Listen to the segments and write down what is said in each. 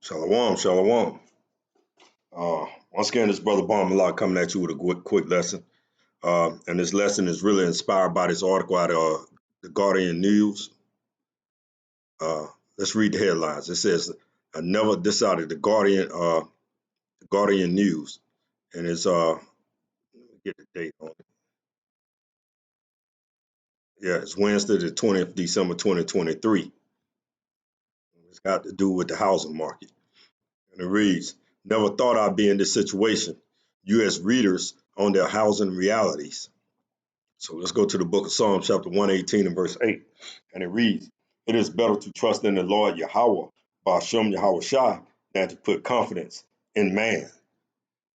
Shalom, shalom. Once again, this brother Barmallah coming at you with a quick lesson. And this lesson is really inspired by this article out of the Guardian News. Let's read the headlines. It says, "I never decided the Guardian News," and it's get the date on it. Yeah, it's Wednesday, the 20th December 2023. It's got to do with the housing market. And it reads, "Never thought I'd be in this situation. U.S. readers on their housing realities." So let's go to the book of Psalms, chapter 118 and verse 8. And it reads, "It is better to trust in the Lord Yahweh, Ba'ashem Yahweh Shai, than to put confidence in man."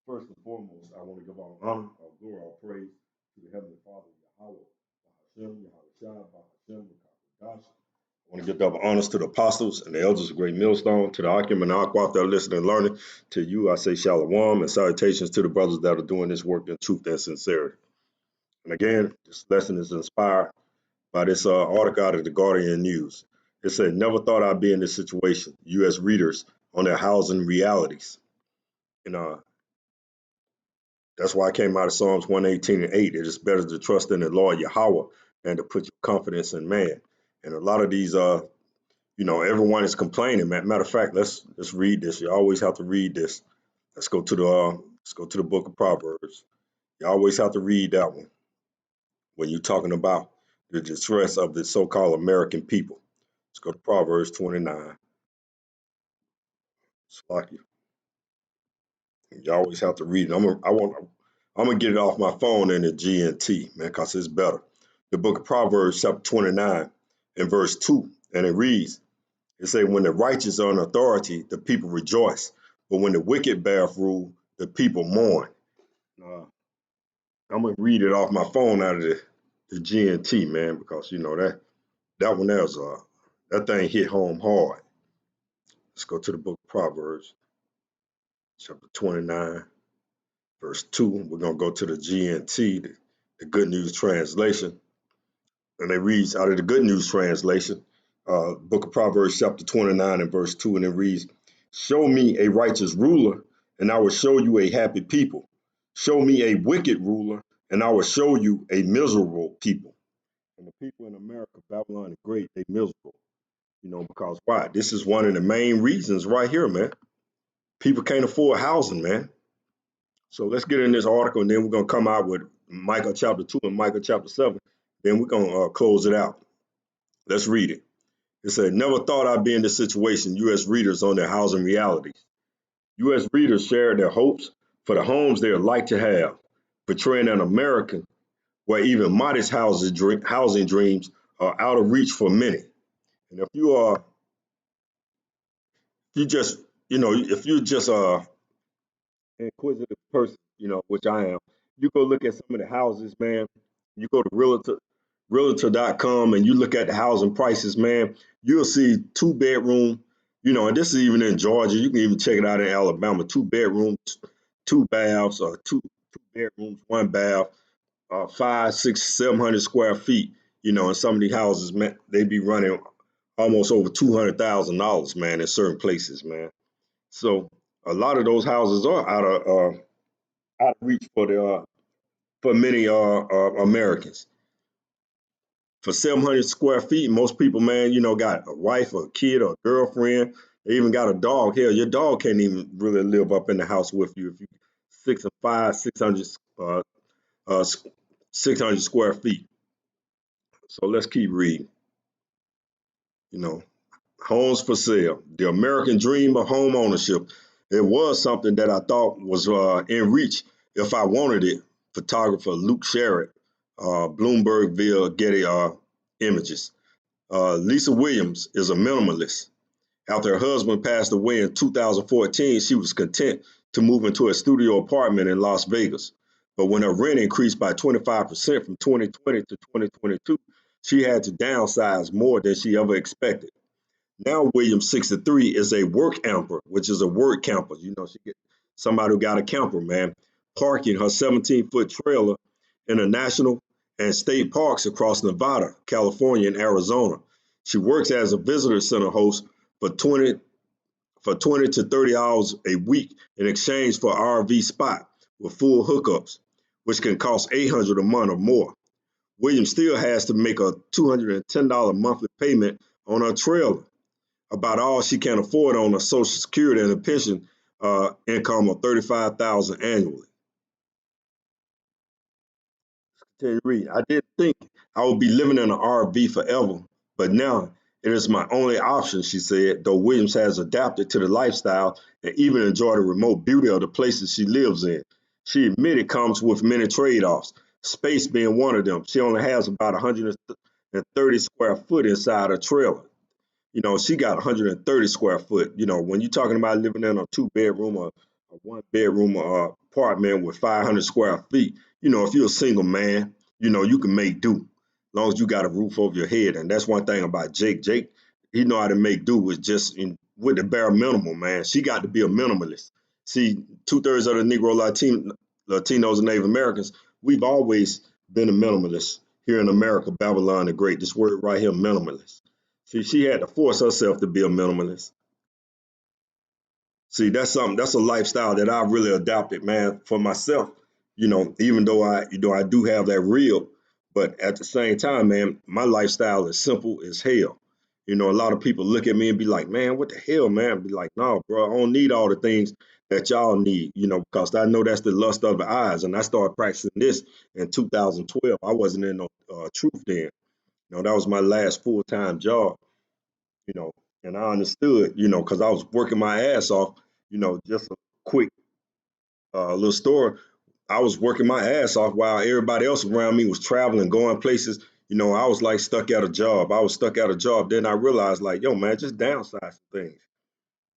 First and foremost, I want to give all honor, all glory, all praise to the Heavenly Father, Yahweh, Ba'ashem Yahweh Shai, Ba'ashem Yahweh. I want to give double honors to the apostles and the elders of Great Millstone, to the Akim and Aquaf that are listening and learning. To you, I say shalom and salutations to the brothers that are doing this work in truth and sincerity. And again, this lesson is inspired by this article out of the Guardian News. It said, "Never thought I'd be in this situation. U.S. readers on their housing realities." And that's why I came out of Psalms 118 and 8. It is better to trust in the Lord Yahweh than to put your confidence in man. And a lot of these, everyone is complaining. Matter of fact, let's read this. You always have to read this. Let's go to the book of Proverbs. You always have to read that one when you're talking about the distress of the so-called American people. Let's go to Proverbs 29. It's like you always have to read it. I'm gonna get it off my phone in the GNT, man, because it's better. The book of Proverbs, chapter 29, and verse 2, and it reads, it says, "When the righteous are in authority, the people rejoice, but when the wicked bear rule, the people mourn." Uh, I'm gonna read it off my phone out of the GNT, man, because that one there's that thing hit home hard. Let's go to the book of Proverbs, chapter 29, verse 2. We're going to go to the GNT, the Good News Translation. And it reads out of the Good News Translation, book of Proverbs, chapter 29 and verse 2. And it reads, "Show me a righteous ruler, and I will show you a happy people. Show me a wicked ruler, and I will show you a miserable people." And the people in America, Babylon the Great, they miserable. Because why? This is one of the main reasons right here, man. People can't afford housing, man. So let's get in this article, and then we're going to come out with Micah chapter 2 and Micah chapter 7. Then we're going to close it out. Let's read it. It said, "Never thought I'd be in this situation. U.S. readers on their housing realities." U.S. readers shared their hopes for the homes they would like to have, portraying an American where even modest housing dreams are out of reach for many. And if you are, you just, if you just inquisitive person, which I am, you go look at some of the houses, man. You go to realtor.com and you look at the housing prices, man. You'll see 2 bedroom, and this is even in Georgia. You can even check it out in Alabama. 2 bedrooms, 2 baths, or two bedrooms, 1 bath, 5, 6, 700 square feet. And some of these houses, man, they be running almost over $200,000, man, in certain places, man. So a lot of those houses are out of reach for many Americans. For 700 square feet, most people, man, got a wife or a kid or a girlfriend. They even got a dog. Hell, your dog can't even really live up in the house with you if you 6 and 5, 600, 600 square feet. So let's keep reading. Homes for sale. The American dream of home ownership. It was something that I thought was in reach if I wanted it. Photographer Luke Sherritt, Bloombergville Getty Images. Lisa Williams is a minimalist. After her husband passed away in 2014, she was content to move into a studio apartment in Las Vegas. But when her rent increased by 25% from 2020 to 2022, she had to downsize more than she ever expected. Now Williams, 63, is a work camper, which is a word camper. She get somebody who got a camper, man, parking her 17-foot trailer in the national and state parks across Nevada, California, and Arizona. She works as a visitor center host for 20 to 30 hours a week in exchange for an RV spot with full hookups, which can cost $800 a month or more. Williams still has to make a $210 monthly payment on her trailer, about all she can afford on her Social Security and a pension income of $35,000 annually. Continue reading. I didn't think I would be living in an RV forever, but now it is my only option, she said, though Williams has adapted to the lifestyle and even enjoyed the remote beauty of the places she lives in. She admitted it comes with many trade-offs, space being one of them. She only has about 130 square foot inside her trailer. She got 130 square foot. When you're talking about living in a two-bedroom or a one-bedroom apartment with 500 square feet, if you're a single man, you can make do as long as you got a roof over your head. And that's one thing about Jake. Jake, he know how to make do with with the bare minimum, man. She got to be a minimalist. See, two-thirds of the Negro Latinos and Native Americans, we've always been a minimalist here in America, Babylon the Great. This word right here, minimalist. See, she had to force herself to be a minimalist. See, that's a lifestyle that I really adopted, man, for myself. Even though I do have that real, but at the same time, man, my lifestyle is simple as hell. A lot of people look at me and be like, man, what the hell, man? Be like, no, bro, I don't need all the things that y'all need, because I know that's the lust of the eyes. And I started practicing this in 2012. I wasn't in no truth then. That was my last full-time job. you know, and I understood, because I was working my ass off, just a quick little story. I was working my ass off while everybody else around me was traveling, going places. I was like stuck at a job. I was stuck at a job. Then I realized, like, yo, man, just downsize some things,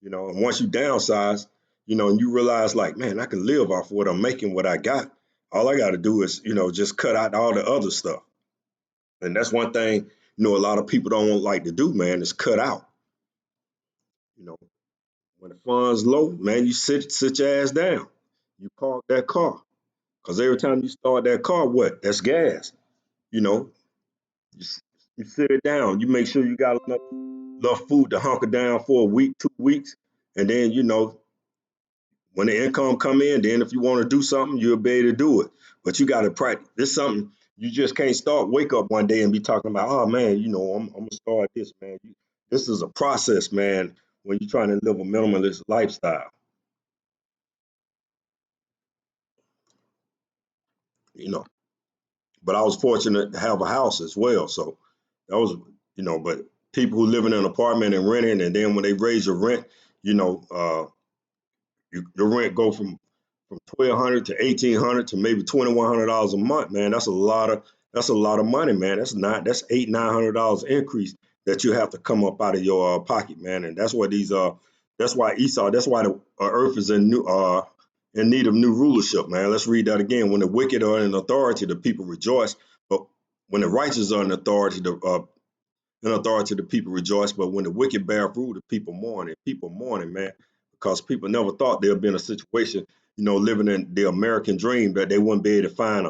and once you downsize, and you realize, like, man, I can live off what I'm making, what I got. All I got to do is, just cut out all the other stuff. And that's one thing, a lot of people don't like to do, man, is cut out. You know, when the funds low, man, you sit your ass down. You park that car. Because every time you start that car, what? That's gas. You know, you, you sit it down. You make sure you got enough food to hunker down for a week, 2 weeks. And then, when the income come in, then if you want to do something, you'll be able to do it. But you got to practice. This is something you just can't wake up one day and be talking about, oh, man, I'm going to start this, man. This is a process, man, when you're trying to live a minimalist lifestyle, you know. But I was fortunate to have a house as well. So that was, but people who live in an apartment and renting, and then when they raise your rent, you know, uh, your rent go from 1,200 to 1,800 to maybe $2,100 a month, man. That's a lot of money, man. That's $800-900 increase that you have to come up out of your pocket, man. And that's why Esau, that's why the earth is in need of new rulership, man. Let's read that again. When the wicked are in authority, the people rejoice, but when the righteous are in authority, the people rejoice. But when the wicked bear rule, the people mourn. And people mourning, man, because people never thought they'd be in a situation, living in the American dream, that they wouldn't be able to find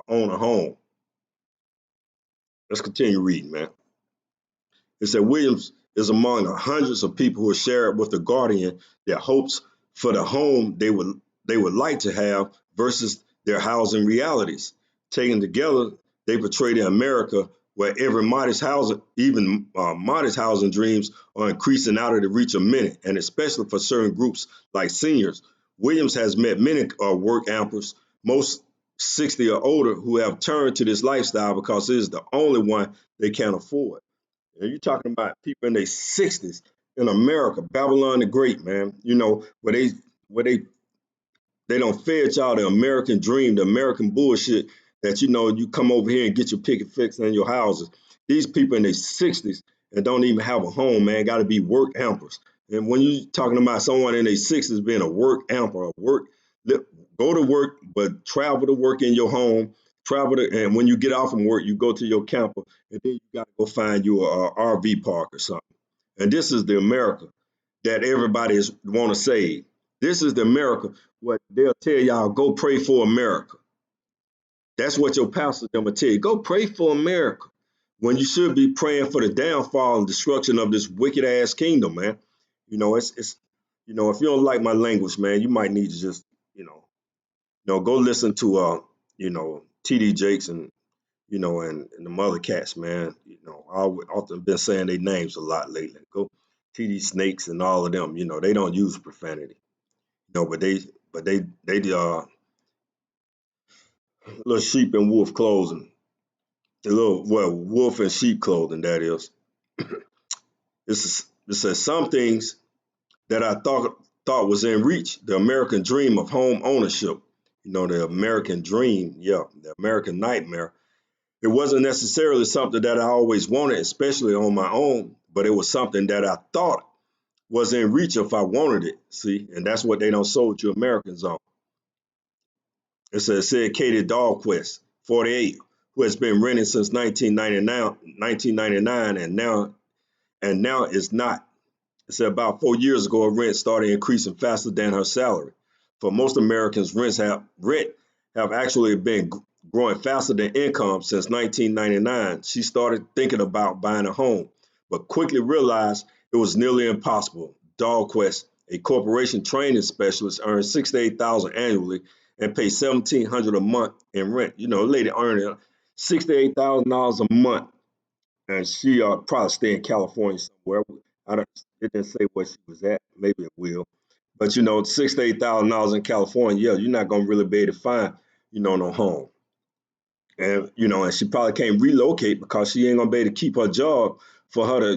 own a home. Let's continue reading, man. It said Williams is among the hundreds of people who shared with the Guardian their hopes for the home they would like to have versus their housing realities. Taken together, they portray the America where every modest housing, even modest housing dreams, are increasing out of the reach of many, and especially for certain groups like seniors. Williams has met many work ampers, most 60 or older, who have turned to this lifestyle because it is the only one they can afford. And you're talking about people in their 60s in America, Babylon the Great, man. Where they don't fed y'all the American dream, the American bullshit that you come over here and get your picket fixed in your houses. These people in their 60s and don't even have a home, man, got to be work ampers. And when you're talking about someone in their 60s being a work amper, go to work, but travel to work in your home. And when you get off from work, you go to your camper, and then you got to go find you a RV park or something. And this is the America that everybody is want to save. This is the America what they'll tell y'all, go pray for America. That's what your pastor them will tell you. Go pray for America. when you should be praying for the downfall and destruction of this wicked ass kingdom, man. It's if you don't like my language, man, you might need to just, go listen to TD Jakes and the mother cats, man. I've often been saying their names a lot lately. Go TD Snakes and all of them, they don't use profanity. But they little sheep in wolf clothing. The little wolf and sheep clothing, that is. It says some things that I thought was in reach. The American dream of home ownership. The American dream, yeah, the American nightmare. It wasn't necessarily something that I always wanted, especially on my own, but it was something that I thought was in reach if I wanted it. See, and that's what they don't sold you Americans on. It said Katie Dahlquist, 48, who has been renting since 1999, and now is not. It said about 4 years ago, her rent started increasing faster than her salary. For most Americans, rent have actually been growing faster than income since 1999. She started thinking about buying a home, but quickly realized it was nearly impossible. Dahlquist, a corporation training specialist, earns 68,000 annually and pays 1,700 a month in rent. The lady earning $68,000 a month, and she probably stay in California somewhere. I don't. It didn't say where she was at. Maybe it will. But $68,000 in California, yeah, you're not gonna really be able to find, no home. And she probably can't relocate because she ain't gonna be able to keep her job for her to,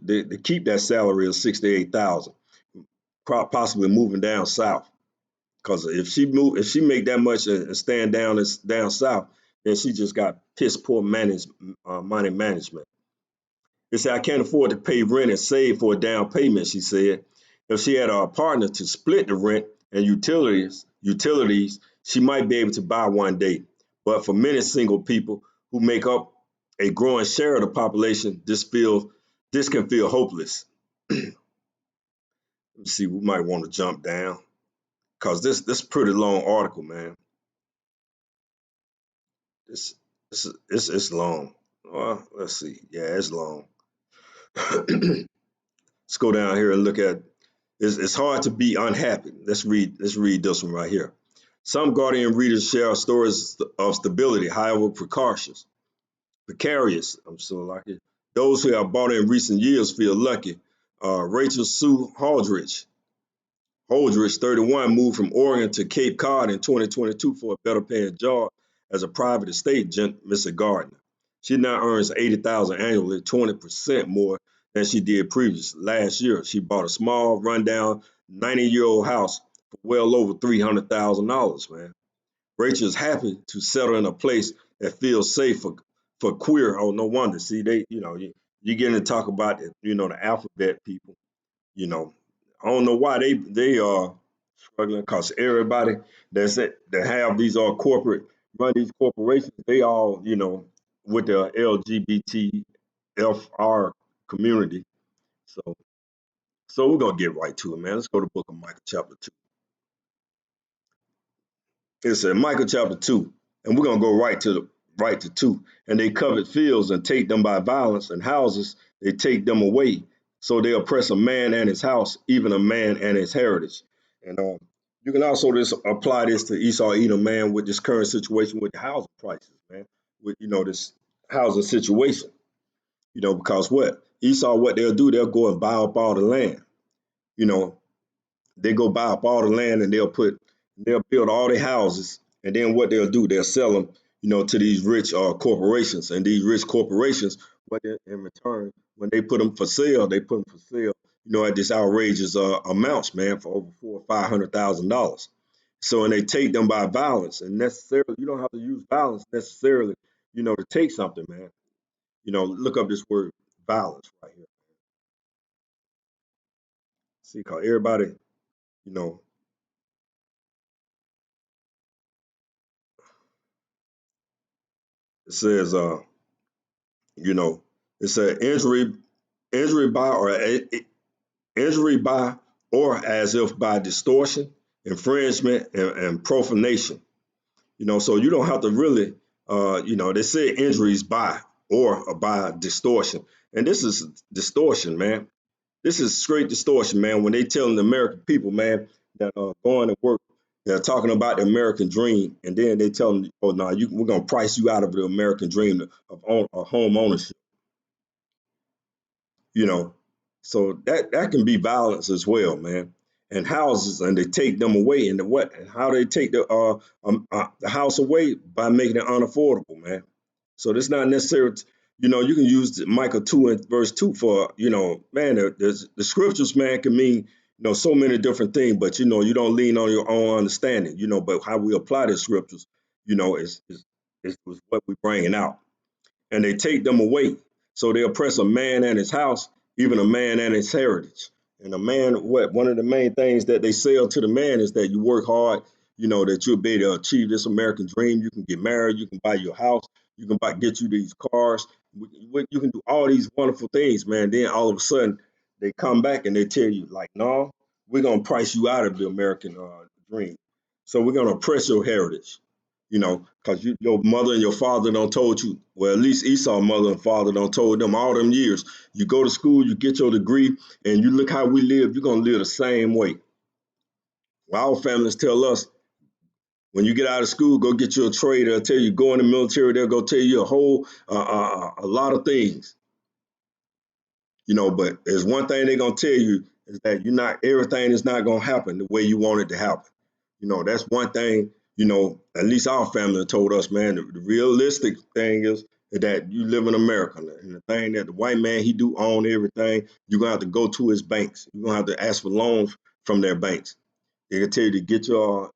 to keep that salary of 68,000. Possibly moving down south. Because if she make that much and stand down south, then she just got piss poor money management. They said, I can't afford to pay rent and save for a down payment, she said. If she had a partner to split the rent and utilities, she might be able to buy one day. But for many single people who make up a growing share of the population, this can feel hopeless. Let me see, we might want to jump down because this is a pretty long article, man. This it's long. Well, let's see. Yeah, it's long. Let's go down here and look at. It's hard to be unhappy. Let's read this one right here. Some Guardian readers share stories of stability, however precarious. I'm so lucky. Those who have bought in recent years feel lucky. Rachel Sue Holdridge, 31, moved from Oregon to Cape Cod in 2022 for a better paying job as a private estate Mr. Gardner. She now earns 80,000 annually, 20% more than she did previous. Last year, she bought a small, rundown, 90-year-old house for well over $300,000, man. Rachel is happy to settle in a place that feels safe for queer. Oh, no wonder. See, you get to talk about the alphabet people, you know. I don't know why they are struggling because everybody that have these corporate run these corporations, they all with the LGBTFR community. So we're gonna get right to it, man. Let's go to the book of Micah chapter 2. It's in Micah chapter 2, and we're gonna go right to 2. And they covet fields and take them by violence, and houses they take them away. So they oppress a man and his house, even a man and his heritage. And you can also just apply this to Esau Edom, man, with this current situation with the housing prices, man, with this housing situation. Because what they'll do, they'll go and buy up all the land. You know, they go buy up all the land and they'll build all the houses, and then what they'll do, they'll sell them, to these rich corporations, and these rich corporations, what in return, when they put them for sale, they put them for sale, at this outrageous amounts, man, for over $400,000 or $500,000. So, and they take them by violence, and necessarily, you don't have to use violence necessarily, to take something, man. Look up this word violence right here. See, cause everybody, you know, it says, you know, it said injury by or injury by or as if by distortion, infringement, and profanation. So you don't have to really, they say injuries by. or by distortion. And this is distortion, man. This is straight distortion, man. When they telling the American people, man, that going to work, they're talking about the American dream, and then they tell them, oh no, we're gonna price you out of the American dream of home ownership. You know, so that can be violence as well, man. And houses, and they take them away, and how they take the house away by making it unaffordable, man. So that's not necessarily, you can use Micah 2 and verse 2 for, man, the scriptures, man, can mean, so many different things, but, you don't lean on your own understanding, but how we apply the scriptures, is what we're bringing out. And they take them away. So they oppress a man and his house, even a man and his heritage. And a man, one of the main things that they sell to the man is that you work hard, that you'll be able to achieve this American dream. You can get married, you can buy your house, you can get you these cars, you can do all these wonderful things, man. Then all of a sudden they come back and they tell you, like, no, we're gonna price you out of the American dream. So we're gonna oppress your heritage, because your mother and your father don't told you. Well, at least Esau's mother and father don't told them all them years. You go to school, you get your degree, and you look how we live. You're gonna live the same way. Well, our families tell us, when you get out of school, go get you a trade. They'll tell you go in the military. They'll go tell you a lot of things. But there's one thing they're gonna tell you is that you're not everything is not gonna happen the way you want it to happen. That's one thing, at least our family told us, man, the realistic thing is that you live in America. And the thing that the white man, he do own everything, you're gonna have to go to his banks. You're gonna have to ask for loans from their banks. They can tell you to get your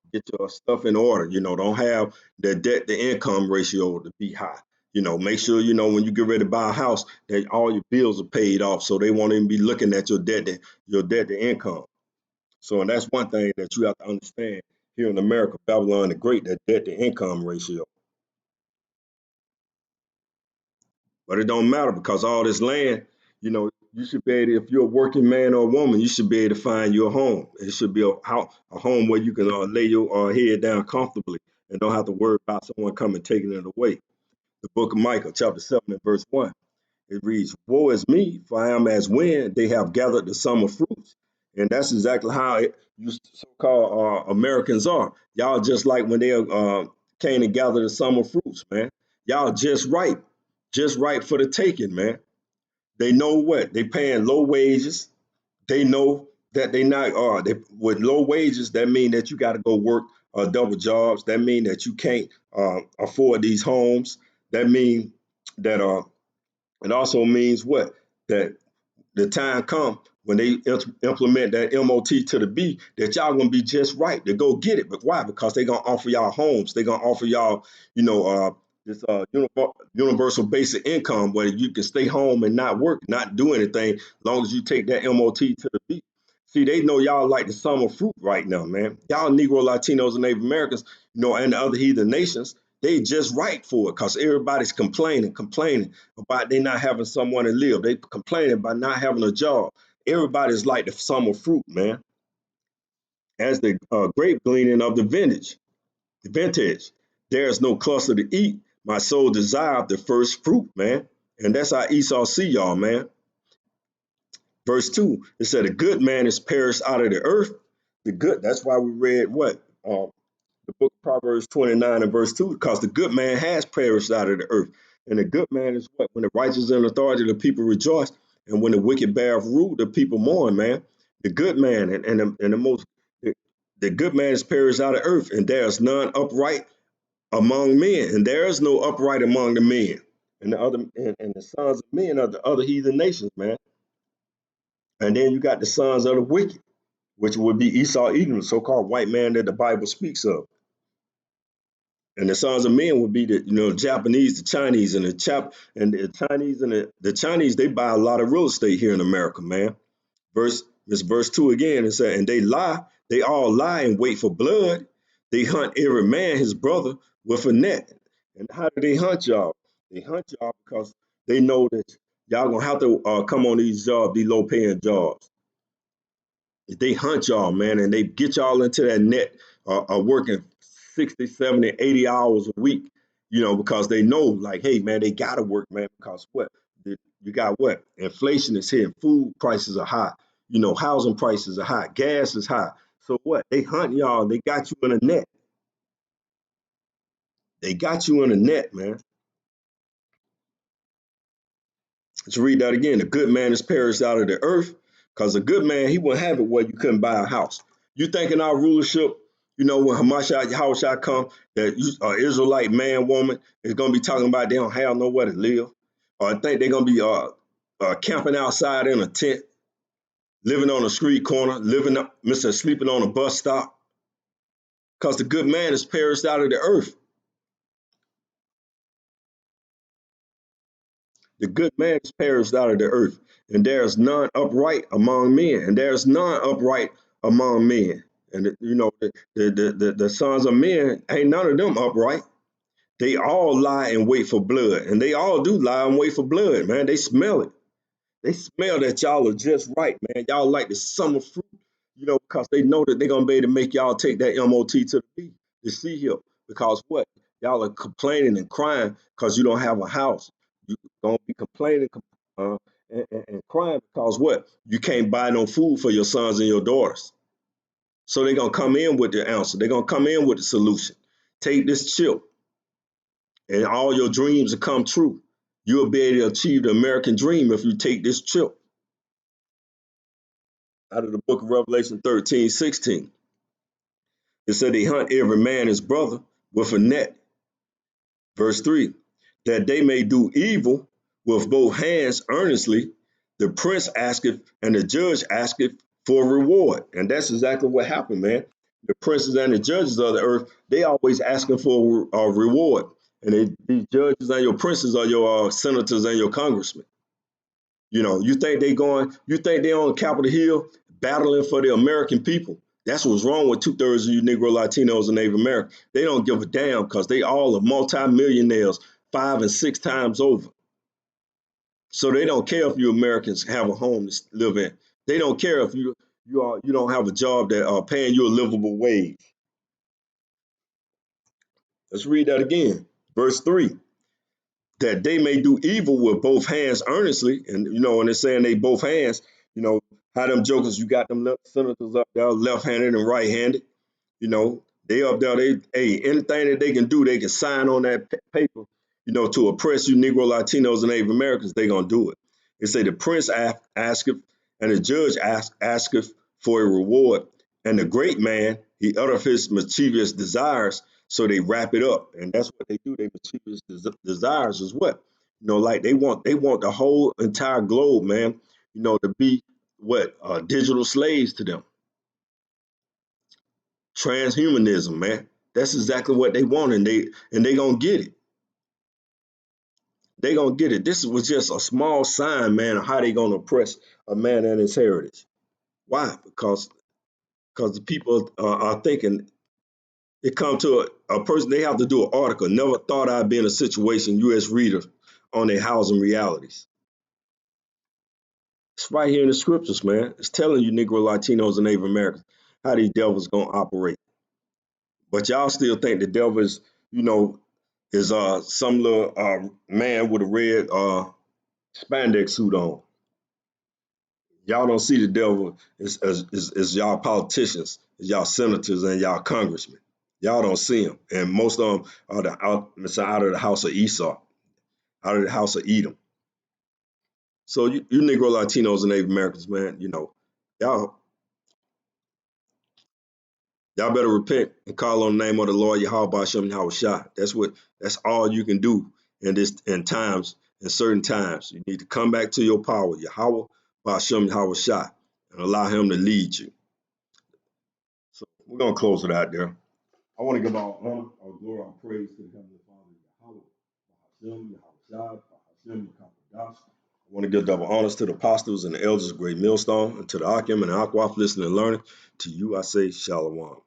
stuff in order. Don't have the debt to income ratio to be high. Make sure when you get ready to buy a house that all your bills are paid off, so they won't even be looking at your debt to income. So, and that's one thing that you have to understand here in America, Babylon the Great, that debt to income ratio. But it don't matter because all this land, you should be able to, if you're a working man or a woman, you should be able to find your home. It should be a home where you can lay your head down comfortably and don't have to worry about someone coming taking it away. The book of Micah, chapter 7 and verse 1. It reads, woe is me, for I am as when they have gathered the summer fruits. And that's exactly how you so-called Americans are. Y'all just like when they came to gather the summer fruits, man. Y'all just right for the taking, man. They know what? They paying low wages. They know that they not with low wages, that mean that you got to go work double jobs. That mean that you can't afford these homes. That mean that it also means what? That the time come when they implement that MOT to the B, that y'all gonna be just right to go get it. But why? Because they gonna offer y'all homes. They gonna offer y'all, this universal basic income where you can stay home and not work, not do anything, as long as you take that MOT to the B. See, they know y'all like the summer fruit right now, man. Y'all Negro, Latinos, and Native Americans, and the other heathen nations, they just right for it because everybody's complaining about they not having someone to live. They complaining about not having a job. Everybody's like the summer fruit, man. As the grape gleaning of the vintage. There's no cluster to eat. My soul desired the first fruit, man. And that's how Esau see y'all, man. Verse 2, it said, a good man is perished out of the earth. That's why we read what? The book of Proverbs 29 and verse 2, because the good man has perished out of the earth. And the good man is what? When the righteous in authority, the people rejoice. And when the wicked bear rule, the people mourn, man. The good man the good man is perished out of earth, and there is none upright among men, and there is no upright among the men. And the sons of men are the other heathen nations, man. And then you got the sons of the wicked, which would be Esau, Edom, the so-called white man that the Bible speaks of. And the sons of men would be the Japanese, the Chinese, and the Chinese, they buy a lot of real estate here in America, man. Verse 2 again, it said, and they all lie and wait for blood. They hunt every man his brother with a net. And how do they hunt y'all? They hunt y'all because they know that y'all gonna have to come on these jobs, these low paying jobs. They hunt y'all, man, and they get y'all into that net, working 60, 70, 80 hours a week. because they know, like, hey, man, they gotta work, man, because what? You got what? Inflation is hitting, food prices are high, housing prices are high, gas is high. So what? They hunt y'all, they got you in a net. They got you in a net, man. Let's read that again. The good man is perished out of the earth, because a good man, he wouldn't have it where you couldn't buy a house. You think in our rulership, when Hamashiach come, that you, Israelite man, woman, is going to be talking about they don't have nowhere to live, or think they're going to be camping outside in a tent, living on a street corner, sleeping on a bus stop, because the good man is perished out of the earth. The good man is perished out of the earth, and there is none upright among men, and there is none upright among men. And the sons of men ain't none of them upright. They all lie in wait for blood, and they all do lie in wait for blood, man. They smell it. They smell that y'all are just right, man. Y'all like the summer fruit, because they know that they're gonna be able to make y'all take that MOT to the B, the sea hill. Because what? Y'all are complaining and crying because you don't have a house. You gonna be complaining and crying because what? You can't buy no food for your sons and your daughters. So they're gonna come in with the answer. They're gonna come in with the solution. Take this chip, and all your dreams will come true. You'll be able to achieve the American dream if you take this chip. Out of the book of Revelation 13:16. It said they hunt every man his brother with a net. Verse 3, that they may do evil with both hands earnestly. The prince asketh and the judge asketh for reward. And that's exactly what happened, man. The princes and the judges of the earth, they always asking for a reward. And these judges and your princes are your senators and your congressmen. You think they on Capitol Hill battling for the American people? That's what's wrong with two-thirds of you Negro, Latinos, and Native Americans. They don't give a damn because they all are multimillionaires 5 and 6 times over. So they don't care if you Americans have a home to live in. They don't care if you don't have a job that are paying you a livable wage. Let's read that again. Verse 3, that they may do evil with both hands earnestly. And when they're saying they both hands, how them jokers, you got them senators up there, left-handed and right-handed. They up there, anything that they can do, they can sign on that paper, to oppress you Negro, Latinos, and Native Americans, they gonna do it. It say the prince asketh, and the judge asketh for a reward, and the great man, he uttereth his mischievous desires, so they wrap it up. And that's what they do. They mischievous desires is what? Like they want the whole entire globe, man, to be what? Digital slaves to them. Transhumanism, man. That's exactly what they want, and they gonna get it. They gonna get it. This was just a small sign, man, of how they gonna oppress a man and his heritage. Why? Because the people are thinking. It come to a person, they have to do an article. Never thought I'd be in a situation, U.S. reader, on their housing realities. It's right here in the scriptures, man. It's telling you Negro, Latinos, and Native Americans how these devils gonna operate. But y'all still think the devil is some little man with a red spandex suit on. Y'all don't see the devil as y'all politicians, as y'all senators and y'all congressmen. Y'all don't see him. And most of them are out of the house of Esau, out of the house of Edom. So you Negro, Latinos, and Native Americans, man, y'all y'all better repent and call on the name of the Lord Yahweh Shem Yahweh. That's all you can do in certain times. You need to come back to your power, Yahweh Bashem Yahweh, and allow him to lead you. So we're gonna close it out there. I want to give our honor, our glory, our praise to the Heavenly Father, Yahweh, Hashem, Yahweh, Hashem, Yahweh. I want to give double honors to the apostles and the elders of Great Millstone, and to the Akim and the Akwaf listening and learning. To you I say Shalom.